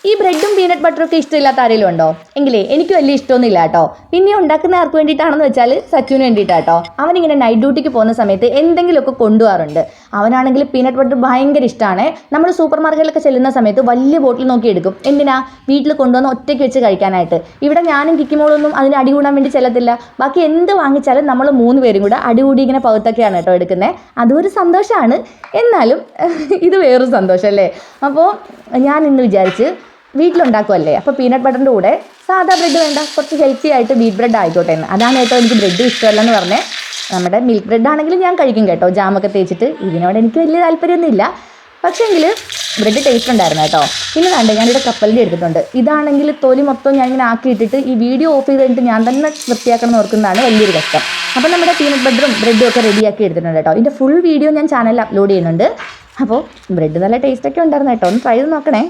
ഈ ബ്രെഡും പീനട്ട് ബട്ടറും ഒക്കെ ഇഷ്ടമില്ലാത്ത ആരെങ്കിലും ഉണ്ടോ? എങ്കിലേ എനിക്ക് വലിയ ഇഷ്ടമൊന്നുമില്ല കേട്ടോ. പിന്നെ ഉണ്ടാക്കുന്ന ആർക്ക് വേണ്ടിയിട്ടാണെന്ന് വെച്ചാൽ സച്ചുവിന് വേണ്ടിയിട്ടാട്ടോ. അവനിങ്ങനെ നൈറ്റ് ഡ്യൂട്ടിക്ക് പോകുന്ന സമയത്ത് എന്തെങ്കിലുമൊക്കെ കൊണ്ടുപോകാറുണ്ട്. അവനാണെങ്കിൽ പീനട്ട് ബട്ടർ ഭയങ്കര ഇഷ്ടമാണ്. നമ്മൾ സൂപ്പർ മാർക്കറ്റിലൊക്കെ ചെല്ലുന്ന സമയത്ത് വലിയ ബോട്ടിൽ നോക്കി എടുക്കും. എന്തിനാ? വീട്ടിൽ കൊണ്ടുവന്ന് ഒറ്റയ്ക്ക് വെച്ച് കഴിക്കാനായിട്ട്. ഇവിടെ ഞാനും കിക്കിമോളൊന്നും അതിന് അടികൂടാൻ വേണ്ടി ചെല്ലത്തില്ല. ബാക്കി എന്ത് വാങ്ങിച്ചാലും നമ്മൾ 3 പേരും കൂടെ അടികൂടി ഇങ്ങനെ പകുത്തൊക്കെയാണ് കേട്ടോ എടുക്കുന്നത്. അതും ഒരു സന്തോഷമാണ്. എന്നാലും ഇത് വേറൊരു സന്തോഷം അല്ലേ. അപ്പോൾ ഞാൻ ഇന്ന് വിചാരിച്ച് വീട്ടിലുണ്ടാക്കുമല്ലേ, അപ്പോൾ പീനട്ട് ബട്ടറിൻ്റെ കൂടെ സാധാ ബ്രെഡ് വേണ്ട, കുറച്ച് ഹെൽത്തി ആയിട്ട് വീറ്റ് ബ്രെഡ് ആയിക്കോട്ടെ എന്ന്. അതാണ് കേട്ടോ എനിക്ക് ബ്രെഡ് ഇഷ്ടമല്ലെന്ന് പറഞ്ഞേ. നമ്മുടെ മിൽക്ക് ബ്രെഡ് ആണെങ്കിലും ഞാൻ കഴിക്കും കേട്ടോ, ജാമൊക്കെ തേച്ചിട്ട്. ഇതിനോട് എനിക്ക് വലിയ താല്പര്യമൊന്നുമില്ല. പക്ഷേങ്കിൽ ബ്രെഡ് ടേസ്റ്റ് ഉണ്ടായിരുന്നു കേട്ടോ. പിന്നെ വേണ്ട, ഞാനിവിടെ കപ്പലിൻ്റെ എടുത്തിട്ടുണ്ട്. ഇതാണെങ്കിൽ തൊലി മൊത്തം ഞാനിങ്ങനെ ആക്കിയിട്ടിട്ട് ഈ വീഡിയോ ഓഫ് ചെയ്ത് കഴിഞ്ഞിട്ട് ഞാൻ തന്നെ വൃത്തിയാക്കണം എന്ന് ഓർക്കുന്നതാണ് വലിയൊരു കഷ്ടം. അപ്പോൾ നമ്മുടെ പീനട്ട് ബട്ടറും ബ്രെഡും ഒക്കെ റെഡിയാക്കി എടുത്തിട്ടുണ്ട് കേട്ടോ. ഇതിൻ്റെ ഫുൾ വീഡിയോ ഞാൻ ചാനലിൽ അപ്ലോഡ് ചെയ്യുന്നുണ്ട്. അപ്പോൾ ബ്രെഡ് നല്ല ടേസ്റ്റൊക്കെ ഉണ്ടായിരുന്നു കേട്ടോ. ഒന്ന് ട്രൈ ചെയ്ത് നോക്കണേ.